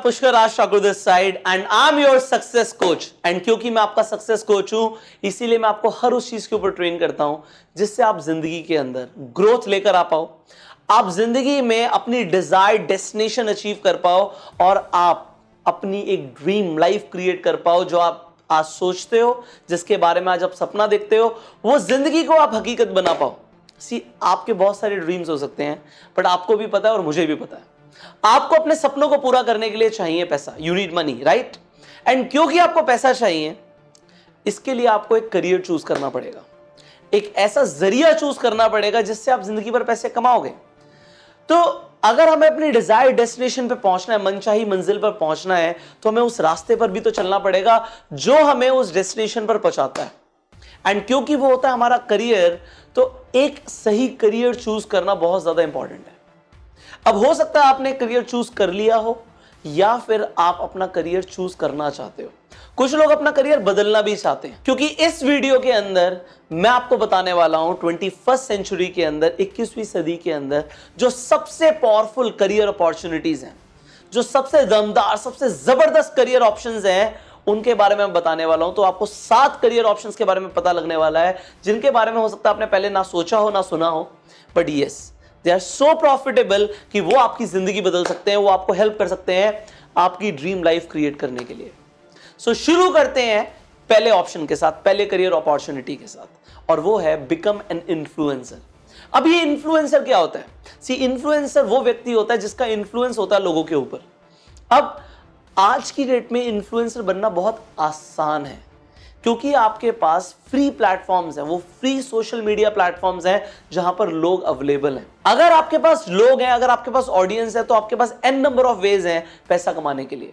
Pushkar Raj Thakur this side and I am your success coach. And क्योंकि मैं आपका सक्सेस कोच हूं, इसीलिए मैं आपको हर उस चीज के ऊपर ट्रेन करता हूं जिससे आप जिंदगी के अंदर ग्रोथ लेकर आ पाओ, आप जिंदगी में अपनी डिजायर्ड डेस्टिनेशन अचीव कर पाओ और आप अपनी एक ड्रीम लाइफ क्रिएट कर पाओ। जो आप आज सोचते हो, जिसके बारे में आज आप सपना देखते हो, वो जिंदगी को आप हकीकत बना पाओ। आपके बहुत सारे ड्रीम्स हो सकते हैं, बट आपको भी पता है और मुझे भी पता है, आपको अपने सपनों को पूरा करने के लिए चाहिए पैसा। You need money, right? And क्योंकि आपको पैसा चाहिए, इसके लिए आपको एक करियर चूज करना पड़ेगा, एक ऐसा जरिया चूज करना पड़ेगा जिससे आप जिंदगी भर पैसे कमाओगे। तो अगर हमें अपनी डिजायर्ड डेस्टिनेशन पे पहुंचना है, मनचाही मंजिल पर पहुंचना है, तो हमें उस रास्ते पर भी तो चलना पड़ेगा जो हमें उस डेस्टिनेशन पर पहुंचाता है। एंड क्योंकि वो होता है हमारा करियर, तो एक सही करियर चूज करना बहुत ज्यादा इंपॉर्टेंट है। अब हो सकता है आपने करियर चूज कर लिया हो, या फिर आप अपना करियर चूज करना चाहते हो। कुछ लोग अपना करियर बदलना भी चाहते हैं, क्योंकि इस वीडियो के अंदर मैं आपको बताने वाला हूं 21वीं सेंचुरी के अंदर, 21वीं सदी के अंदर जो सबसे पावरफुल करियर अपॉर्चुनिटीज हैं, जो सबसे दमदार, सबसे जबरदस्त करियर ऑप्शंस हैं, उनके बारे में मैं बताने वाला हूं। तो आपको 7 करियर ऑप्शंस के बारे में पता लगने वाला है, जिनके बारे में हो सकता है आपने पहले ना सोचा हो, ना सुना हो, but yes, they are so profitable कि वो आपकी जिंदगी बदल सकते हैं, वो आपको हेल्प कर सकते हैं आपकी ड्रीम लाइफ क्रिएट करने के लिए। सो शुरू करते हैं पहले ऑप्शन के साथ, पहले करियर अपॉर्चुनिटी के साथ, और वो है बिकम एन इन्फ्लुएंसर। अब ये इन्फ्लुएंसर क्या होता है? सी, इन्फ्लुएंसर वो व्यक्ति होता है जिसका इन्फ्लुएंस होता है लोगों के ऊपर। अब आज की डेट में इन्फ्लुएंसर बनना बहुत आसान है, क्योंकि आपके पास फ्री प्लेटफॉर्म्स हैं, वो फ्री सोशल मीडिया प्लेटफॉर्म्स हैं जहां पर लोग अवेलेबल हैं। अगर आपके पास लोग हैं, अगर आपके पास ऑडियंस है, तो आपके पास एन नंबर ऑफ वेज हैं पैसा कमाने के लिए।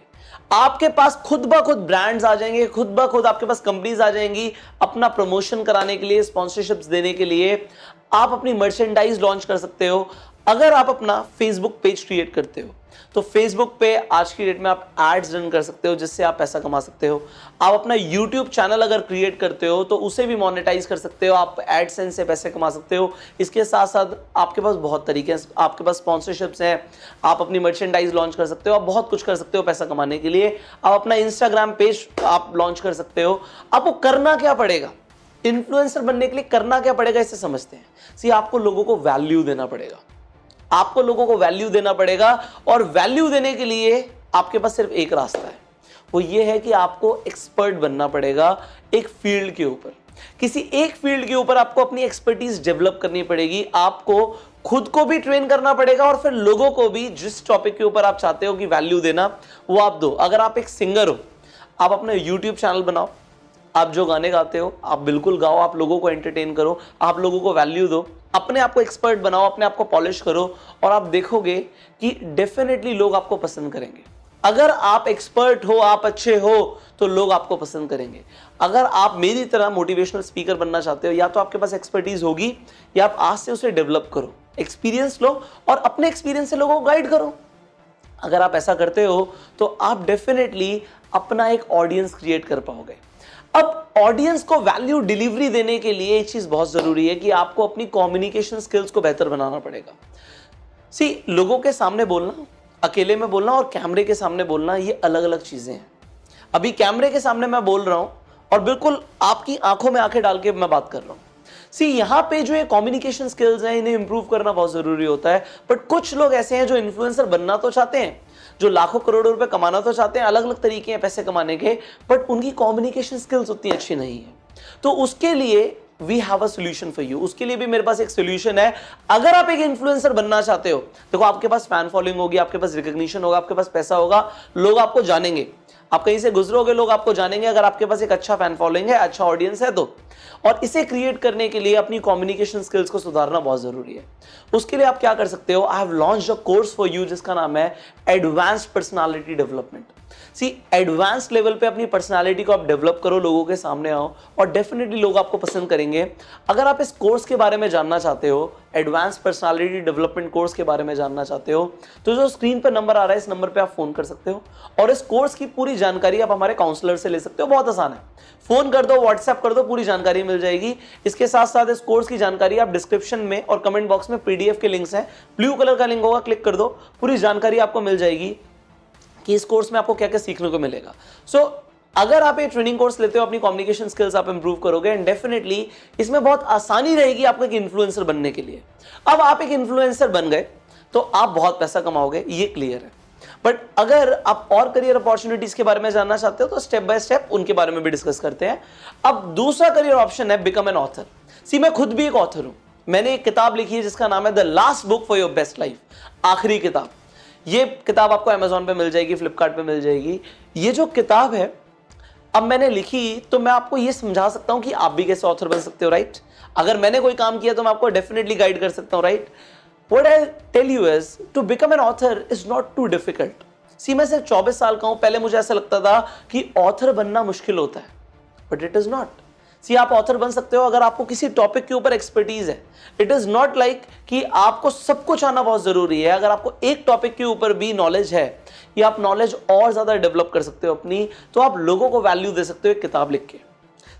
आपके पास खुद ब खुद ब्रांड्स आ जाएंगे, खुद ब खुद आपके पास कंपनीज आ जाएंगी अपना प्रमोशन कराने के लिए, स्पॉन्सरशिप्स देने के लिए। आप अपनी मर्चेंडाइज लॉन्च कर सकते हो। अगर आप अपना फेसबुक पेज क्रिएट करते हो, तो फेसबुक पे आज की डेट में आप एड्स रन कर सकते हो, जिससे आप पैसा कमा सकते हो। आप अपना यूट्यूब चैनल अगर क्रिएट करते हो, तो उसे भी मोनेटाइज कर सकते हो, आप एडसेंस से पैसे कमा सकते हो। इसके साथ साथ आपके पास बहुत तरीके हैं, आपके पास स्पॉन्सरशिप्स हैं, आप अपनी मर्चेंडाइज लॉन्च कर सकते हो, आप बहुत कुछ कर सकते हो पैसा कमाने के लिए। आप अपना इंस्टाग्राम पेज आप लॉन्च कर सकते हो। आपको करना क्या पड़ेगा इन्फ्लुएंसर बनने के लिए? करना क्या पड़ेगा, इसे समझते हैं। सी, आपको लोगों को वैल्यू देना पड़ेगा, आपको लोगों को वैल्यू देना पड़ेगा, और वैल्यू देने के लिए आपके पास सिर्फ एक रास्ता है, वो ये है कि आपको एक्सपर्ट बनना पड़ेगा एक फील्ड के ऊपर। किसी एक फील्ड के ऊपर आपको अपनी एक्सपर्टीज डेवलप करनी पड़ेगी, आपको खुद को भी ट्रेन करना पड़ेगा, और फिर लोगों को भी जिस टॉपिक के ऊपर आप चाहते हो कि वैल्यू देना, वो आप दो। अगर आप एक सिंगर हो, आप अपना यूट्यूब चैनल बनाओ, आप जो गाने गाते हो आप बिल्कुल गाओ, आप लोगों को एंटरटेन करो, आप लोगों को वैल्यू दो, अपने आप को एक्सपर्ट बनाओ, अपने आप को पॉलिश करो, और आप देखोगे कि डेफिनेटली लोग आपको पसंद करेंगे। अगर आप एक्सपर्ट हो, आप अच्छे हो, तो लोग आपको पसंद करेंगे। अगर आप मेरी तरह मोटिवेशनल स्पीकर बनना चाहते हो, या तो आपके पास एक्सपर्टीज होगी, या आप आज से उसे डेवलप करो, एक्सपीरियंस लो, और अपने एक्सपीरियंस से लोगों को गाइड करो। अगर आप ऐसा करते हो, तो आप डेफिनेटली अपना एक ऑडियंस क्रिएट कर पाओगे। अब ऑडियंस को वैल्यू डिलीवरी देने के लिए एक चीज बहुत जरूरी है कि आपको अपनी कम्युनिकेशन स्किल्स को बेहतर बनाना पड़ेगा। सी, लोगों के सामने बोलना, अकेले में बोलना और कैमरे के सामने बोलना, ये अलग अलग चीजें हैं। अभी कैमरे के सामने मैं बोल रहा हूं और बिल्कुल आपकी आंखों में आंखें डाल के मैं बात कर रहा हूं। सी, यहां पे जो ये कम्युनिकेशन स्किल्स हैं, इन्हें इंप्रूव करना बहुत जरूरी होता है। बट कुछ लोग ऐसे हैं जो इन्फ्लुएंसर बनना तो चाहते हैं, जो लाखों करोड़ों रुपए कमाना तो चाहते हैं, अलग अलग तरीके हैं पैसे कमाने के, बट उनकी कम्युनिकेशन स्किल्स उतनी अच्छी नहीं है। तो उसके लिए we have a solution for you. उसके लिए भी मेरे पास एक सोल्यूशन है। अगर आप एक इन्फ्लुएंसर बनना चाहते हो, देखो आपके पास फैन फॉलोइंग होगी, आपके पास रिकॉग्निशन होगा, आपके पास पैसा होगा, लोग आपको जानेंगे, आप कहीं से गुजरोगे लोग आपको जानेंगे। अगर आपके पास एक अच्छा फैन फॉलोइंग है, अच्छा ऑडियंस है तो, और इसे क्रिएट करने के लिए अपनी कम्युनिकेशन स्किल्स को सुधारना बहुत जरूरी है। उसके लिए आप क्या कर सकते हो? I have launched a course for you, जिसका नाम है एडवांस्ड पर्सनालिटी डेवलपमेंट। सी, एडवांस लेवल पे अपनी पर्सनालिटी को आप डेवलप करो, लोगों के सामने आओ, और डेफिनेटली लोग आपको पसंद करेंगे। अगर आप इस कोर्स के बारे में जानना चाहते हो, एडवांस पर्सनालिटी डेवलपमेंट कोर्स के बारे में जानना चाहते हो, तो जो स्क्रीन पर नंबर आ रहा है, इस नंबर पे आप फोन कर सकते हो, और इस कोर्स की पूरी जानकारी आप हमारे काउंसलर से ले सकते हो। बहुत आसान है, फोन कर दो, व्हाट्सएप कर दो, पूरी जानकारी मिल जाएगी। इसके साथ साथ इस कोर्स की जानकारी आप डिस्क्रिप्शन में और कमेंट बॉक्स में पीडीएफ के लिंक्स हैं, ब्लू कलर का लिंक होगा, क्लिक कर दो, पूरी जानकारी आपको मिल जाएगी। कि इस कोर्स में आपको क्या क्या सीखने को मिलेगा। सो अगर आप ये ट्रेनिंग कोर्स लेते हो, अपनी कम्युनिकेशन स्किल्स आप इंप्रूव करोगे एंड डेफिनेटली इसमें बहुत आसानी रहेगी आपको एक इन्फ्लुएंसर बनने के लिए। अब आप एक इन्फ्लुएंसर बन गए तो आप बहुत पैसा कमाओगे, ये क्लियर है। बट अगर आप और करियर अपॉर्चुनिटीज के बारे में जानना चाहते हो तो स्टेप बाय स्टेप उनके बारे में भी डिस्कस करते हैं। अब दूसरा करियर ऑप्शन है बिकम एन ऑथर। सी मैं खुद भी एक ऑथर हूं, मैंने एक किताब लिखी है जिसका नाम है the last book for your best life, आखिरी किताब। ये किताब आपको अमेजोन पे मिल जाएगी, फ्लिपकार्ट पे मिल जाएगी। ये जो किताब है अब मैंने लिखी तो मैं आपको ये समझा सकता हूं कि आप भी कैसे ऑथर बन सकते हो, राइट। अगर मैंने कोई काम किया तो मैं आपको डेफिनेटली गाइड कर सकता हूं, right. What I tell you is to become an author is not too difficult. See, मैं सिर्फ 24 साल का हूं, पहले मुझे ऐसा लगता था कि ऑथर बनना मुश्किल होता है, बट इट इज नॉट। सी आप ऑथर बन सकते हो अगर आपको किसी टॉपिक के ऊपर एक्सपर्टीज है। इट इज नॉट लाइक कि आपको सब कुछ आना बहुत जरूरी है। अगर आपको एक टॉपिक के ऊपर भी नॉलेज है या आप नॉलेज और ज्यादा डेवलप कर सकते हो अपनी, तो आप लोगों को वैल्यू दे सकते हो एक किताब लिख के।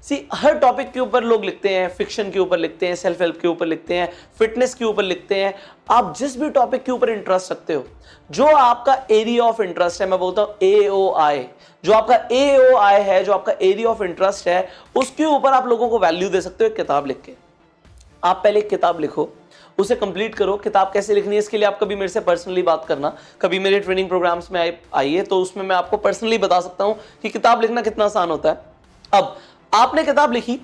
सी हर टॉपिक के ऊपर लोग लिखते हैं, फिक्शन के ऊपर लिखते हैं, सेल्फ हेल्प के ऊपर लिखते हैं, फिटनेस के ऊपर लिखते हैं। आप जिस भी टॉपिक के ऊपर इंटरेस्ट रखते हो, जो आपका एरिया ऑफ इंटरेस्ट है, मैं बोलता हूं AOI, जो आपका AOI है, जो आपका एरिया ऑफ इंटरेस्ट है, उसके ऊपर आप लोगों को वैल्यू दे सकते हो एक किताब लिख के। आप पहले एक किताब लिखो, उसे कंप्लीट करो। किताब कैसे लिखनी है इसके लिए आप कभी मेरे से पर्सनली बात करना, कभी मेरे ट्रेनिंग प्रोग्राम्स में आइए, तो उसमें मैं आपको पर्सनली बता सकता हूं कि किताब लिखना कितना आसान होता है। अब आपने किताब लिखी,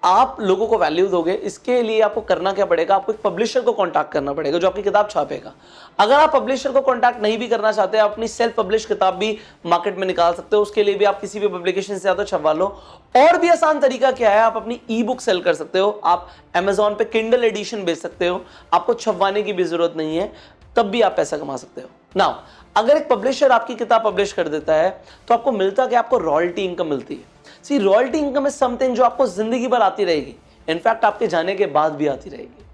आप लोगों को वैल्यू दोगे, इसके लिए आपको करना क्या पड़ेगा, आपको एक पब्लिशर को कांटेक्ट करना पड़ेगा जो आपकी किताब छापेगा। अगर आप पब्लिशर को कांटेक्ट नहीं भी करना चाहते, आप अपनी सेल्फ पब्लिश किताब भी मार्केट में निकाल सकते हो। उसके लिए भी आप किसी भी पब्लिकेशन से आते हो, छपवा लो। और भी आसान तरीका क्या है, आप अपनी ई बुक सेल कर सकते हो। आप अमेजोन पे किंडल एडिशन बेच सकते हो, आपको छपवाने की भी जरूरत नहीं है, तब भी आप पैसा कमा सकते हो। नाउ अगर एक पब्लिशर आपकी किताब पब्लिश कर देता है तो आपको मिलता कि आपको रॉयल्टी इनकम मिलती है। सी रॉयल्टी इनकम इज समथिंग जो आपको जिंदगी भर आती रहेगी, इनफैक्ट आपके जाने के बाद भी आती रहेगी।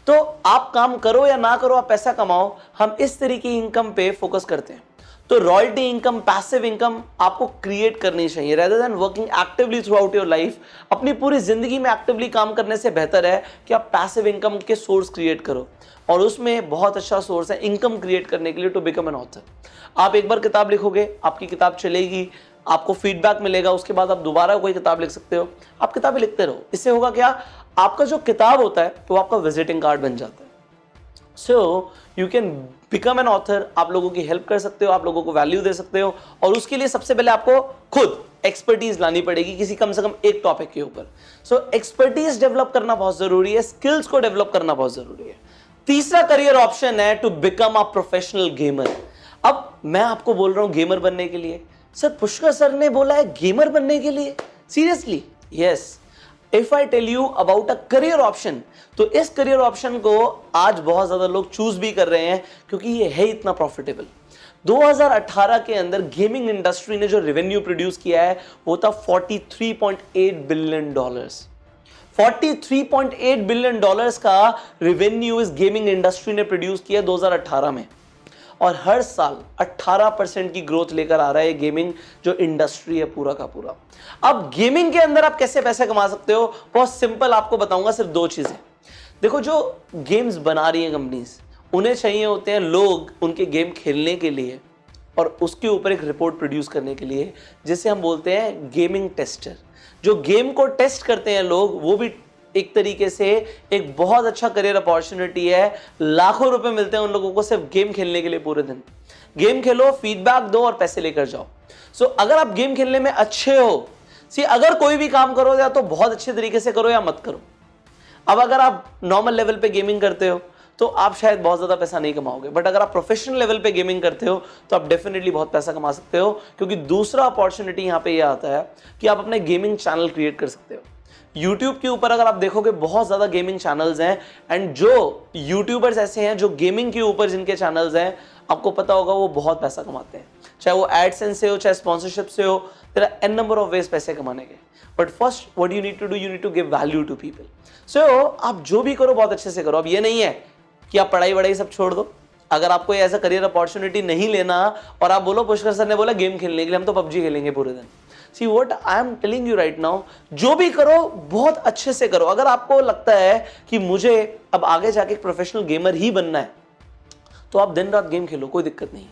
तो आप काम करो या ना करो, आप पैसा कमाओ, हम इस तरह की इनकम पे फोकस करते हैं। तो रॉयल्टी इनकम, पैसिव इनकम आपको क्रिएट करनी चाहिए rather than working actively through out your life. अपनी पूरी जिंदगी में एक्टिवली काम करने से बेहतर है कि आप पैसिव इनकम के सोर्स क्रिएट करो, और उसमें बहुत अच्छा सोर्स है इनकम क्रिएट करने के लिए टू बिकम एन ऑथर। आप एक बार किताब लिखोगे, आपकी किताब चलेगी, आपको फीडबैक मिलेगा, उसके बाद आप दोबारा कोई किताब लिख सकते हो। आप किताबें लिखते रहो, इससे होगा क्या, आपका जो किताब होता है वो आपका विजिटिंग कार्ड बन जाता है। So you can become an author, आप लोगों की हेल्प कर सकते हो, आप लोगों को वैल्यू दे सकते हो, और उसके लिए सबसे पहले आपको खुद एक्सपर्टीज लानी पड़ेगी किसी कम से कम एक टॉपिक के ऊपर। सो एक्सपर्टीज डेवलप करना बहुत जरूरी है, स्किल्स को डेवलप करना बहुत जरूरी है। तीसरा करियर ऑप्शन है to become a professional gamer. अब मैं आपको बोल रहा हूं गेमर बनने के लिए, सर पुष्कर सर ने बोला है गेमर बनने के लिए, seriously? Yes, if I tell you about a career option, तो इस करियर ऑप्शन को आज बहुत ज्यादा लोग चूज भी कर रहे हैं क्योंकि ये है इतना प्रॉफिटेबल। 2018 के अंदर गेमिंग इंडस्ट्री ने जो रेवेन्यू प्रोड्यूस किया है वो था $43.8 बिलियन। $43.8 बिलियन का रेवेन्यू इस गेमिंग इंडस्ट्री ने प्रोड्यूस किया 2018 में, और हर साल 18% की ग्रोथ लेकर आ रहा है गेमिंग जो इंडस्ट्री है पूरा का पूरा। अब गेमिंग के अंदर आप कैसे पैसे कमा सकते हो, बहुत सिंपल आपको बताऊंगा, सिर्फ दो चीजें। देखो, जो गेम्स बना रही हैं कंपनीज, उन्हें चाहिए होते हैं लोग उनके गेम खेलने के लिए और उसके ऊपर एक रिपोर्ट प्रोड्यूस करने के लिए, जिसे हम बोलते हैं गेमिंग टेस्टर। जो गेम को टेस्ट करते हैं लोग, वो भी एक तरीके से एक बहुत अच्छा करियर अपॉर्चुनिटी है। लाखों रुपए मिलते हैं उन लोगों को सिर्फ गेम खेलने के लिए। पूरे दिन गेम खेलो, फीडबैक दो और पैसे लेकर जाओ। सो अगर आप गेम खेलने में अच्छे हो, अगर कोई भी काम करो या तो बहुत अच्छे तरीके से करो या मत करो। अब अगर आप नॉर्मल लेवल पे गेमिंग करते हो तो आप शायद बहुत ज्यादा पैसा नहीं कमाओगे, बट अगर आप प्रोफेशनल लेवल पे गेमिंग करते हो तो आप डेफिनेटली बहुत पैसा कमा सकते हो, क्योंकि दूसरा अपॉर्चुनिटी यहां पे ये आता है कि आप अपने गेमिंग चैनल क्रिएट कर सकते हो। YouTube के ऊपर अगर आप देखोगे बहुत ज्यादा गेमिंग चैनल्स हैं, एंड जो यूट्यूबर्स ऐसे हैं जो गेमिंग के ऊपर जिनके चैनल्स हैं, आपको पता होगा वो बहुत पैसा कमाते हैं, चाहे वो एडसेंस से हो, चाहे स्पॉन्सरशिप से हो। There are an number of ways पैसे कमाने के, but first what you need to do, you need to give value to people. So आप जो भी करो बहुत अच्छे से करो। अब ये नहीं है कि आप पढ़ाई वढ़ाई सब छोड़ दो। अगर आपको ऐसा करियर अपॉर्चुनिटी नहीं लेना और आप बोलो पुष्कर सर ने बोला गेम खेलने के लिए, हम तो पबजी खेलेंगे पूरे दिन। See what I am telling you right now, जो भी करो बहुत अच्छे से करो। अगर आपको लगता है कि मुझे अब आगे जाके एक प्रोफेशनल गेमर ही बनना है, तो आप दिन रात गेम खेलो, कोई दिक्कत नहीं है।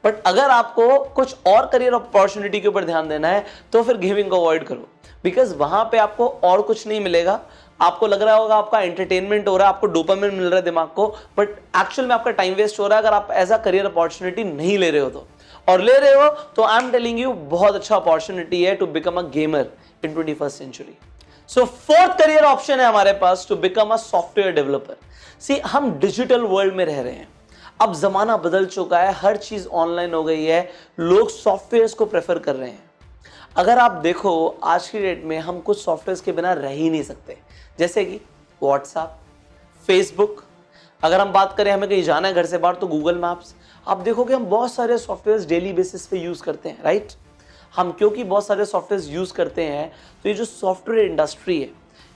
बट अगर आपको कुछ और करियर अपॉर्चुनिटी के ऊपर ध्यान देना है तो फिर गेमिंग को अवॉइड करो, बिकॉज वहां पे आपको और कुछ नहीं मिलेगा। आपको लग रहा होगा आपका एंटरटेनमेंट हो रहा है, आपको डोपामिन मिल रहा है दिमाग को, बट एक्चुअल में आपका टाइम वेस्ट हो रहा है अगर आप एज अ करियर अपॉर्चुनिटी नहीं ले रहे हो तो। और ले रहे हो तो आई एम टेलिंग यू बहुत अच्छा अपॉर्चुनिटी है to become a gamer in 21st century. So fourth career option है हमारे पास to become a software developer. See हम डिजिटल वर्ल्ड में रह रहे हैं, अब जमाना बदल चुका है, हर चीज ऑनलाइन हो गई है, लोग सॉफ्टवेयर्स को प्रेफर कर रहे हैं। अगर आप देखो आज की डेट में हम कुछ सॉफ्टवेयर्स के बिना रह ही नहीं सकते, जैसे कि व्हाट्सएप, फेसबुक। अगर हम बात करें हमें कहीं जाना है घर से बाहर तो गूगल मैप्स। आप देखोगे हम बहुत सारे सॉफ्टवेयर्स डेली बेसिस पे यूज करते हैं, राइट। हम क्योंकि बहुत सारे सॉफ्टवेयर्स यूज करते हैं तो ये जो सॉफ्टवेयर इंडस्ट्री है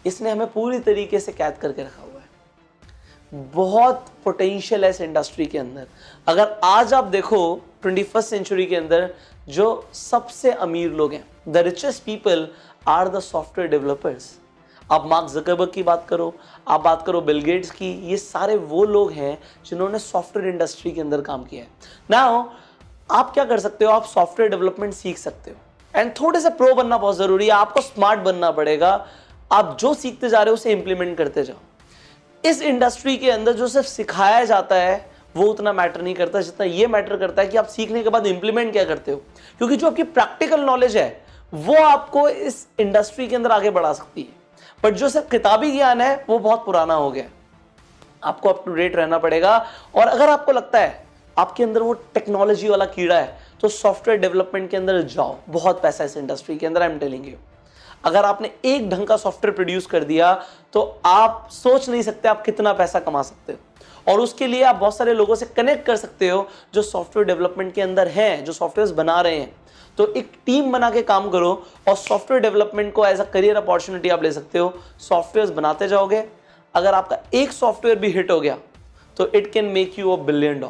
इसने हमें पूरी तरीके से कैद करके रखा हुआ है। बहुत पोटेंशियल है इस इंडस्ट्री के अंदर। अगर आज आप देखो 21st सेंचुरी के अंदर जो सबसे अमीर लोग हैं, the richest people are the software developers. आप मार्क ज़करबर्ग की बात करो, आप बात करो बिल गेट्स की, ये सारे वो लोग हैं जिन्होंने सॉफ्टवेयर इंडस्ट्री के अंदर काम किया है। नाउ आप क्या कर सकते हो, आप सॉफ्टवेयर डेवलपमेंट सीख सकते हो एंड थोड़े से प्रो बनना बहुत जरूरी है। आपको स्मार्ट बनना पड़ेगा, आप जो सीखते जा रहे हो उसे इंप्लीमेंट करते जाओ। इस इंडस्ट्री के अंदर जो सिर्फ सिखाया जाता है वो उतना मैटर नहीं करता जितना ये मैटर करता है कि आप सीखने के बाद इंप्लीमेंट क्या करते हो, क्योंकि जो आपकी प्रैक्टिकल नॉलेज है वो आपको इस इंडस्ट्री के अंदर आगे बढ़ा सकती है। बट जो सिर्फ किताबी ज्ञान है वो बहुत पुराना हो गया। आपको अप टू डेट रहना पड़ेगा। और अगर आपको लगता है आपके अंदर वो टेक्नोलॉजी वाला कीड़ा है तो सॉफ्टवेयर डेवलपमेंट के अंदर जाओ, बहुत पैसा है इस इंडस्ट्री के अंदर, आई एम टेलिंग यू। अगर आपने एक ढंग का सॉफ्टवेयर प्रोड्यूस कर दिया तो आप सोच नहीं सकते आप कितना पैसा कमा सकते हो। और उसके लिए आप बहुत सारे लोगों से कनेक्ट कर सकते हो जो सॉफ्टवेयर डेवलपमेंट के अंदर हैं, जो सॉफ्टवेयर बना रहे हैं। तो एक टीम बना के काम करो और सॉफ्टवेयर डेवलपमेंट को एज अ करियर अपॉर्चुनिटी आप ले सकते हो। सॉफ्टवेयर बनाते जाओगे, अगर आपका एक सॉफ्टवेयर भी हिट हो गया तो it can make you $1 billion.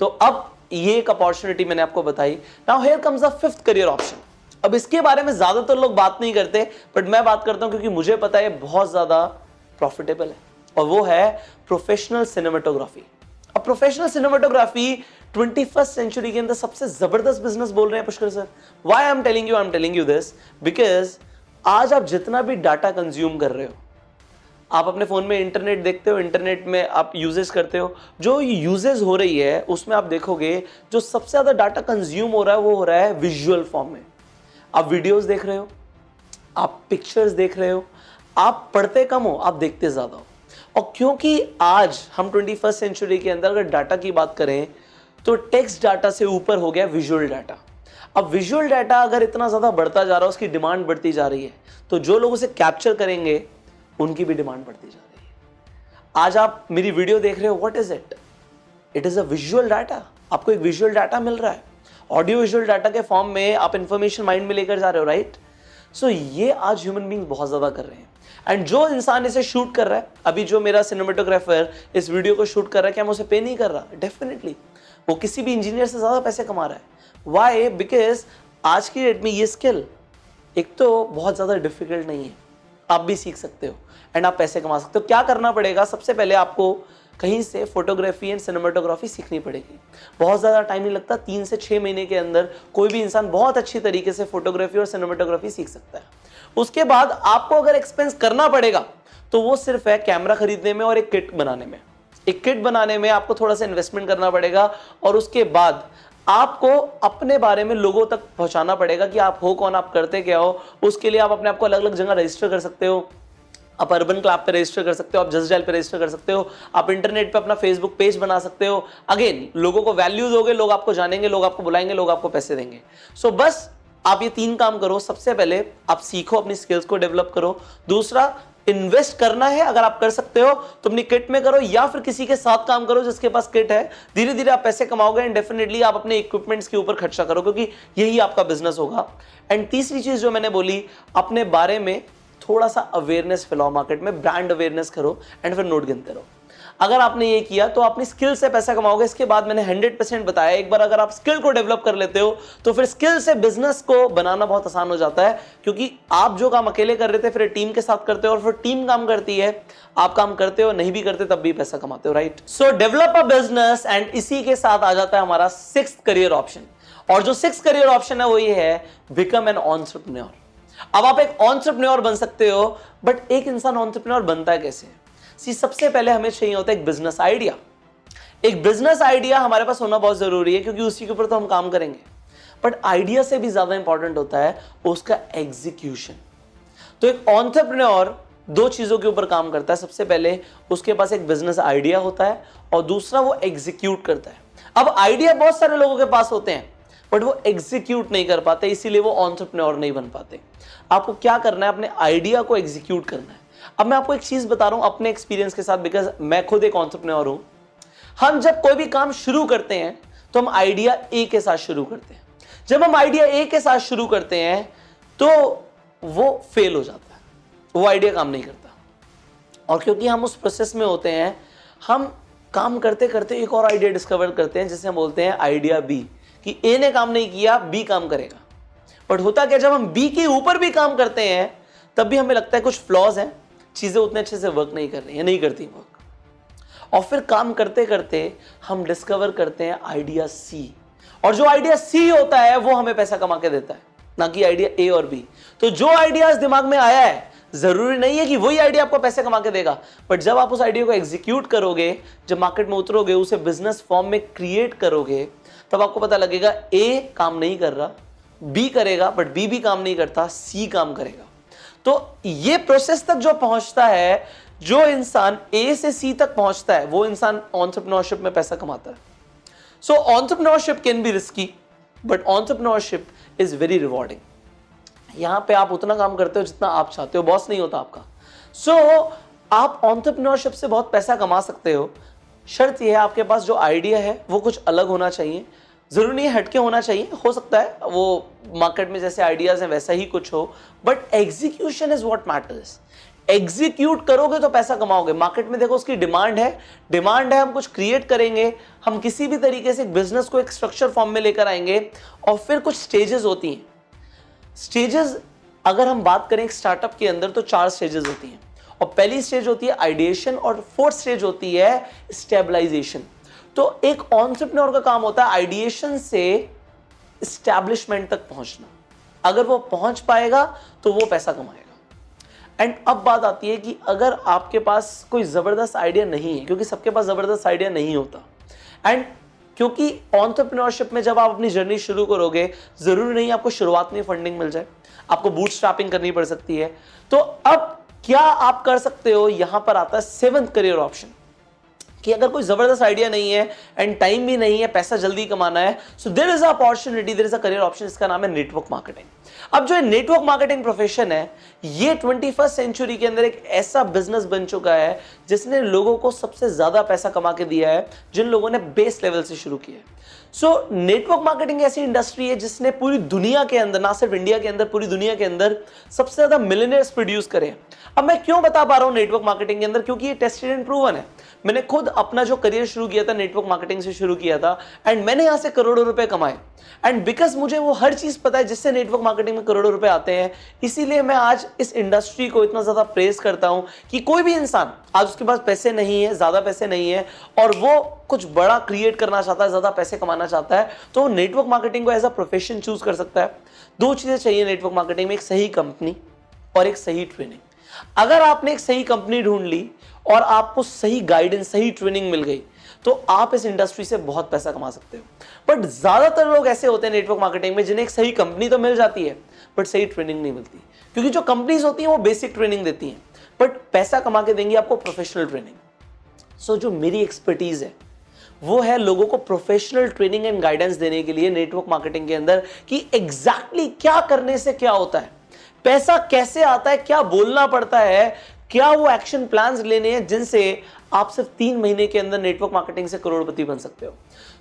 तो अब ये एक अपॉर्चुनिटी मैंने आपको बताई। Now here comes the fifth career option. अब इसके बारे में ज्यादातर लोग बात नहीं करते बट मैं बात करता हूं क्योंकि मुझे पता है बहुत ज्यादा प्रॉफिटेबल है, और वो है प्रोफेशनल सिनेमेटोग्राफी। अब प्रोफेशनल सिनेमेटोग्राफी 21st सेंचुरी के अंदर सबसे जबरदस्त बिजनेस बोल रहे हैं Pushkar sir. Why I am telling you this, because आज आप जितना भी डाटा कंज्यूम कर रहे हो, आप अपने फोन में इंटरनेट देखते हो, इंटरनेट में आप यूजेस करते हो, जो यूजेस हो रही है उसमें आप देखोगे जो सबसे ज्यादा डाटा कंज्यूम हो रहा है वो हो रहा है विजुअल फॉर्म में। आप वीडियोस देख रहे हो, आप पिक्चर्स देख रहे हो, आप पढ़ते कम हो, आप देखते ज्यादा हो। और क्योंकि आज हम 21st सेंचुरी के अंदर अगर डाटा की बात करें तो टेक्स्ट डाटा से ऊपर हो गया विजुअल डाटा। अब विजुअल डाटा अगर इतना ज्यादा बढ़ता जा रहा है, उसकी डिमांड बढ़ती जा रही है, तो जो लोग उसे कैप्चर करेंगे उनकी भी डिमांड बढ़ती जा रही है। आज आप मेरी वीडियो देख रहे हो, what is it? It is a visual data. आपको एक विजुअल डाटा मिल रहा है, ऑडियो विजुअल डाटा के फॉर्म में आप इंफॉर्मेशन माइंड में लेकर जा रहे हो, राइट। सो ये आज ह्यूमन बींग बहुत ज्यादा कर रहे हैं। एंड जो इंसान इसे शूट कर रहा है, अभी जो मेरा सिनेमेटोग्राफर इस वीडियो को शूट कर रहा है, क्या मैं उसे पे नहीं कर रहा? डेफिनेटली वो किसी भी इंजीनियर से ज्यादा पैसे कमा रहा है। व्हाई? बिकॉज आज की डेट में ये स्किल एक तो बहुत ज्यादा डिफिकल्ट नहीं है, आप भी सीख सकते हो एंड आप पैसे कमा सकते हो। क्या करना पड़ेगा? सबसे पहले आपको कहीं से फोटोग्राफी एंड सिनेमेटोग्राफी सीखनी पड़ेगी। बहुत ज़्यादा टाइम नहीं लगता, 3 से 6 महीने के अंदर कोई भी इंसान बहुत अच्छी तरीके से फोटोग्राफी और सिनेमेटोग्राफी सीख सकता है। उसके बाद आपको अगर एक्सपेंस करना पड़ेगा तो वो सिर्फ है कैमरा खरीदने में और एक किट बनाने में। एक किट बनाने में आपको थोड़ा सा इन्वेस्टमेंट करना पड़ेगा और उसके बाद आपको अपने बारे में लोगों तक पहुंचाना पड़ेगा कि आप हो कौन, आप करते क्या हो। उसके लिए आप अपने आप को अलग अलग जगह रजिस्टर कर सकते हो। आप अर्बन क्लब पे रजिस्टर कर सकते हो, आप जस्ट डायल पे रजिस्टर कर सकते हो, आप इंटरनेट पे अपना फेसबुक पेज बना सकते हो। अगेन लोगों को वैल्यू दोगे, लोग आपको जानेंगे, लोग आपको बुलाएंगे, लोग आपको पैसे देंगे। सो बस आप ये 3 काम करो। सबसे पहले आप सीखो, अपनी स्किल्स को डेवलप करो। दूसरा, इन्वेस्ट करना है, अगर आप कर सकते हो तो अपनी किट में करो या फिर किसी के साथ काम करो जिसके पास किट है। धीरे धीरे आप पैसे कमाओगे एंड डेफिनेटली आप अपने इक्विपमेंट्स के ऊपर खर्चा करो क्योंकि यही आपका बिजनेस होगा। एंड तीसरी चीज जो मैंने बोली, अपने बारे में थोड़ा सा अवेयरनेस फैलाओ, मार्केट में ब्रांड अवेयरनेस करो एंड फिर नोट गिनते रहो। अगर आपने ये किया तो अपनी स्किल से पैसा कमाओगे। इसके बाद मैंने 100% बताया, एक बार अगर आप स्किल को डेवलप कर लेते हो तो फिर स्किल से बिजनेस को बनाना बहुत आसान हो जाता है, क्योंकि आप जो काम अकेले कर रहे थे फिर टीम के साथ करते हो, और फिर टीम काम करती है, आप काम करते हो नहीं भी करते तब भी पैसा कमाते हो, right. So develop a business, and इसी के साथ आ जाता है हमारा 6th करियर ऑप्शन। और जो 6th करियर ऑप्शन है वो ये है, बिकम एन एंटरप्रेन्योर। अब आप एक एंटरप्रेन्योर बन सकते हो, बट एक इंसान एंटरप्रेन्योर बनता है कैसे? सबसे पहले हमें चाहिए होता है एक बिजनेस आइडिया। एक बिजनेस आइडिया हमारे पास होना बहुत जरूरी है, क्योंकि उसी के ऊपर तो हम काम करेंगे। बट आइडिया से भी ज्यादा इंपॉर्टेंट होता है उसका एग्जीक्यूशन। तो एक एंटरप्रेन्योर 2 चीजों के ऊपर काम करता है। सबसे पहले उसके पास एक बिजनेस आइडिया होता है, और दूसरा वो एग्जीक्यूट करता है। अब आइडिया बहुत सारे लोगों के पास होते हैं, बट वो एग्जीक्यूट नहीं कर पाते, इसीलिए वो एंटरप्रेन्योर नहीं बन पाते। आपको क्या करना है? अपने आइडिया को एग्जीक्यूट करना है। अब मैं आपको एक चीज बता रहा हूं अपने एक्सपीरियंस के साथ, बिकॉज मैं खुद एक एंटरप्रेन्योर हूं। हम जब कोई भी काम शुरू करते हैं तो हम आइडिया ए के साथ शुरू करते हैं। जब हम आइडिया ए के साथ शुरू करते हैं तो वो फेल हो जाता है, वो आइडिया काम नहीं करता। और क्योंकि हम उस प्रोसेस में होते हैं, हम काम करते करते एक और आइडिया डिस्कवर करते हैं, जिसे हम बोलते हैं आइडिया बी, कि ए ने काम नहीं किया, बी काम करेगा। बट होता क्या, जब हम बी के ऊपर भी काम करते हैं तब भी हमें लगता है कुछ फ्लॉज हैं, चीजें उतने अच्छे से वर्क नहीं कर रही है, नहीं करती वर्क। और फिर काम करते करते हम डिस्कवर करते हैं आइडिया सी, और जो आइडिया सी होता है वो हमें पैसा कमा के देता है, ना कि आइडिया ए और बी। तो जो आइडियाज दिमाग में आया है, जरूरी नहीं है कि वही आइडिया आपको पैसे कमा के देगा, बट जब आप उस आइडिया को एग्जीक्यूट करोगे, जब मार्केट में उतरोगे, उसे बिजनेस फॉर्म में क्रिएट करोगे, तब आपको पता लगेगा ए काम नहीं कर रहा, बी करेगा, बट बी भी काम नहीं करता, सी काम करेगा। तो ये प्रोसेस तक जो पहुंचता है, जो इंसान ए से सी तक पहुंचता है, वो इंसान एंटरप्रेन्योरशिप में पैसा कमाता है। So entrepreneurship can be risky, but entrepreneurship is very rewarding. यहां पे आप उतना काम करते हो जितना आप चाहते हो, बॉस नहीं होता आपका। सो आप एंटरप्रेन्योरशिप से बहुत पैसा कमा सकते हो। शर्त यह है, आपके पास जो आइडिया है वो कुछ अलग होना चाहिए, जरूरी नहीं हटके होना चाहिए, हो सकता है वो मार्केट में जैसे आइडियाज हैं वैसा ही कुछ हो, but execution is what matters. Execute करोगे तो पैसा कमाओगे। मार्केट में देखो उसकी डिमांड है, हम कुछ क्रिएट करेंगे, हम किसी भी तरीके से बिजनेस को एक स्ट्रक्चर फॉर्म में लेकर आएंगे, और फिर कुछ स्टेजेस होती हैं। स्टेजेस अगर हम बात करें एक स्टार्टअप के अंदर तो 4 स्टेजेस होती हैं, और पहली स्टेज होती है आइडिएशन, और 4th स्टेज होती है स्टेबलाइजेशन। तो एक एंटरप्रेन्योर का काम होता है आइडिएशन से एस्टैब्लिशमेंट तक पहुंचना। अगर वो पहुंच पाएगा तो वो पैसा कमाएगा। एंड अब बात आती है कि अगर आपके पास कोई जबरदस्त आइडिया नहीं है, क्योंकि सबके पास जबरदस्त आइडिया नहीं होता, एंड क्योंकि एंटरप्रेन्योरशिप में जब आप अपनी जर्नी शुरू करोगे, जरूरी नहीं आपको शुरुआत में फंडिंग मिल जाए, आपको बूटस्ट्रैपिंग करनी पड़ सकती है। तो अब क्या आप कर सकते हो? यहां पर आता है 7th करियर ऑप्शन, कि अगर कोई जबरदस्त आइडिया नहीं है एंड टाइम भी नहीं है, पैसा जल्दी कमाना है, so there is a opportunity, there is a career option, इसका नाम है नेटवर्क मार्केटिंग। अब जो नेटवर्क मार्केटिंग प्रोफेशन है, ये 21st सेंचुरी के अंदर एक ऐसा बिजनेस बन चुका है जिसने लोगों को सबसे ज्यादा पैसा कमा के दिया है, जिन लोगों ने बेस लेवल से शुरू किया है। सो नेटवर्क मार्केटिंग ऐसी इंडस्ट्री है जिसने पूरी दुनिया के अंदर, ना सिर्फ इंडिया के अंदर, पूरी दुनिया के अंदर सबसे ज्यादा मिलियनेयर्स प्रोड्यूस करे। अब मैं क्यों बता पा रहा हूं नेटवर्क मार्केटिंग के अंदर? क्योंकि ये टेस्टेड एंड प्रूवन है। मैंने खुद अपना जो करियर शुरू किया था नेटवर्क मार्केटिंग से शुरू किया था, एंड मैंने यहां से करोड़ों रुपए कमाए, एंड बिकॉज मुझे वो हर चीज पता है जिससे नेटवर्क मार्केटिंग में करोड़ों रुपए आते हैं, इसीलिए मैं आज इस इंडस्ट्री को इतना ज्यादा प्रेज करता हूं कि कोई भी इंसान आज उसके पास पैसे नहीं है, ज्यादा पैसे नहीं है, और वो कुछ बड़ा क्रिएट करना चाहता है, ज्यादा पैसे कमाना चाहता है, तो वो नेटवर्क मार्केटिंग को एज अ प्रोफेशन चूज कर सकता है। 2 चीजें चाहिए नेटवर्क मार्केटिंग में, एक सही कंपनी और एक सही ट्रेनिंग। अगर आपने एक सही कंपनी ढूंढ ली और आपको सही गाइडेंस, सही ट्रेनिंग मिल गई, तो आप इस इंडस्ट्री से बहुत पैसा कमा सकते हो। बट ज्यादातर लोग ऐसे होते हैं नेटवर्क मार्केटिंग में जिन्हें एक सही कंपनी तो मिल जाती है बट सही ट्रेनिंग नहीं मिलती, क्योंकि जो कंपनीज होती हैं वो बेसिक ट्रेनिंग देती हैं बट पैसा कमा के देंगी आपको प्रोफेशनल ट्रेनिंग। सो जो मेरी एक्सपर्टीज है वो है लोगों को प्रोफेशनल ट्रेनिंग एंड गाइडेंस देने के लिए नेटवर्क मार्केटिंग के अंदर, कि एग्जैक्टली क्या करने से क्या होता है, पैसा कैसे आता है, क्या बोलना पड़ता है, क्या वो एक्शन प्लान्स लेने हैं जिनसे आप सिर्फ 3 महीने के अंदर नेटवर्क मार्केटिंग से करोड़पति बन सकते हो।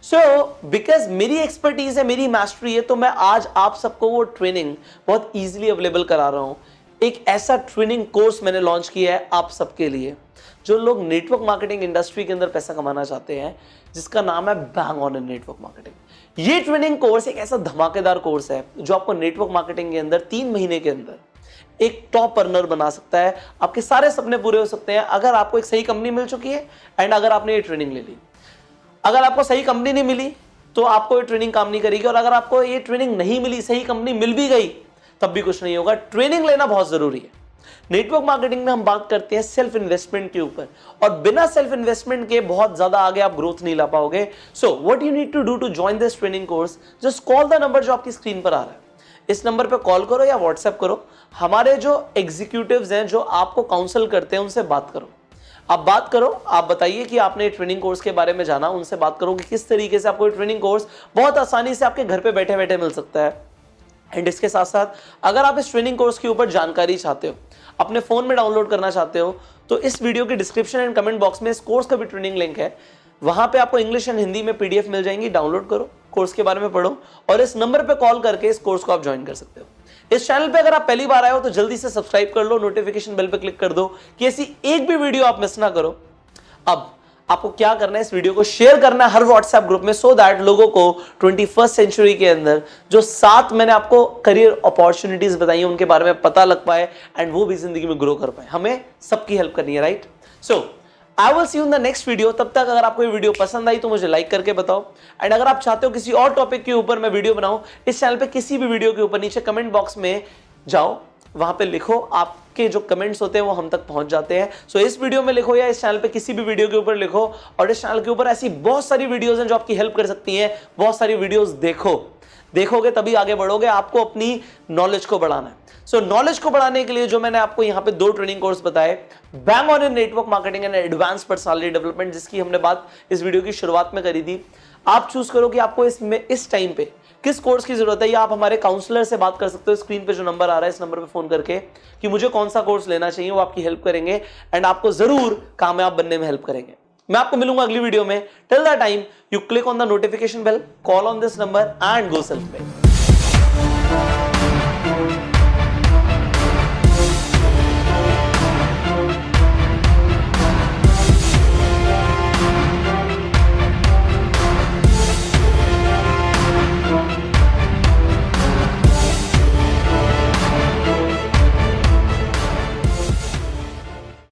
सो बिकॉज मेरी एक्सपर्टीज है, मेरी मास्टरी है, तो मैं आज आप सबको वो ट्रेनिंग बहुत इजीली अवेलेबल करा रहा हूं। एक ऐसा ट्रेनिंग कोर्स मैंने लॉन्च किया है आप सबके लिए, जो लोग नेटवर्क मार्केटिंग इंडस्ट्री के अंदर पैसा कमाना चाहते हैं, जिसका नाम है bang on in network marketing. ये ट्रेनिंग कोर्स एक ऐसा धमाकेदार कोर्स है जो आपको नेटवर्क मार्केटिंग के अंदर 3 महीने के अंदर एक टॉप अर्नर बना सकता है। आपके सारे सपने पूरे हो सकते हैं अगर आपको एक सही कंपनी मिल चुकी है एंड अगर आपने ये ट्रेनिंग ले ली। अगर आपको सही कंपनी नहीं मिली तो आपको ये ट्रेनिंग काम नहीं करेगी, और अगर आपको ये ट्रेनिंग नहीं मिली, सही कंपनी मिल भी गई, तब भी कुछ नहीं होगा। ट्रेनिंग लेना बहुत जरूरी है। नेटवर्क मार्केटिंग में हम बात करते हैं सेल्फ इन्वेस्टमेंट के ऊपर, और बिना सेल्फ इन्वेस्टमेंट के बहुत ज्यादा आगे आप ग्रोथ नहीं ला पाओगे। So what you need to do to join this training course, just call the number जो आपकी स्क्रीन पर आ रहा है। इस नंबर पे कॉल करो या व्हाट्सएप करो। हमारे जो एग्जीक्यूटिव्स हैं जो आपको काउंसल करते हैं उनसे बात करो। आप बात करो, आप बताइए कि आपने ट्रेनिंग कोर्स के बारे में जाना, उनसे बात करो कि किस तरीके से आपको ट्रेनिंग कोर्स बहुत आसानी से आपके घर पे बैठे बैठे मिल सकता है। एंड इसके साथ साथ अगर आप इस ट्रेनिंग कोर्स के ऊपर जानकारी चाहते हो, अपने फोन में डाउनलोड करना चाहते हो, तो इस वीडियो के डिस्क्रिप्शन एंड कमेंट बॉक्स में इस कोर्स का भी ट्रेनिंग लिंक है। वहां पे आपको इंग्लिश एंड हिंदी में पीडीएफ मिल जाएंगी, डाउनलोड करो, कोर्स के बारे में पढ़ो, और इस नंबर पे कॉल करके इस कोर्स को आप ज्वाइन कर सकते हो। इस चैनल पे अगर आप पहली बार आए हो तो जल्दी से सब्सक्राइब कर लो, नोटिफिकेशन बेल पे क्लिक कर दो कि ऐसी एक भी वीडियो आप मिस ना करो। अब आपको क्या करना है, इस वीडियो को शेयर करना है हर व्हाट्सएप ग्रुप में, सो दैट लोगों को 21st सेंचुरी के अंदर जो 7 मैंने आपको करियर अपॉर्चुनिटीज बताई हैं उनके बारे में पता लग पाए एंड वो भी जिंदगी में ग्रो कर पाए। हमें सबकी हेल्प करनी है, right? So I will see you in the next video. तब तक अगर आपको ये वीडियो पसंद आई तो मुझे लाइक करके बताओ, एंड अगर आप चाहते हो किसी और टॉपिक के ऊपर मैं वीडियो बनाऊं, इस चैनल पे किसी भी वीडियो के ऊपर नीचे कमेंट बॉक्स में जाओ, वहां पे लिखो, आपके जो कमेंट्स होते हैं वो हम तक पहुंच जाते हैं। सो इस वीडियो में लिखो या इस चैनल पे किसी भी वीडियो के ऊपर लिखो, और इस चैनल के ऊपर ऐसी बहुत सारी वीडियोस हैं जो आपकी हेल्प कर सकती हैं। बहुत सारी वीडियोस देखोगे तभी आगे बढ़ोगे। आपको अपनी नॉलेज को बढ़ाना है। सो नॉलेज को बढ़ाने के लिए जो मैंने आपको यहाँ पे 2 ट्रेनिंग कोर्स बताए, bang on in network marketing and advance personality development, जिसकी हमने बात इस वीडियो की शुरुआत में करी थी। आप चूज करो कि आपको इसमें इस टाइम पे किस कोर्स की जरूरत है, या आप हमारे काउंसलर से बात कर सकते हो। स्क्रीन पे जो नंबर आ रहा है इस नंबर पे फोन करके कि मुझे कौन सा कोर्स लेना चाहिए, वो आपकी हेल्प करेंगे एंड आपको जरूर कामयाब बनने में हेल्प करेंगे। मैं आपको मिलूंगा अगली वीडियो में। Till that time you click on the notification bell, call on this number and go self made.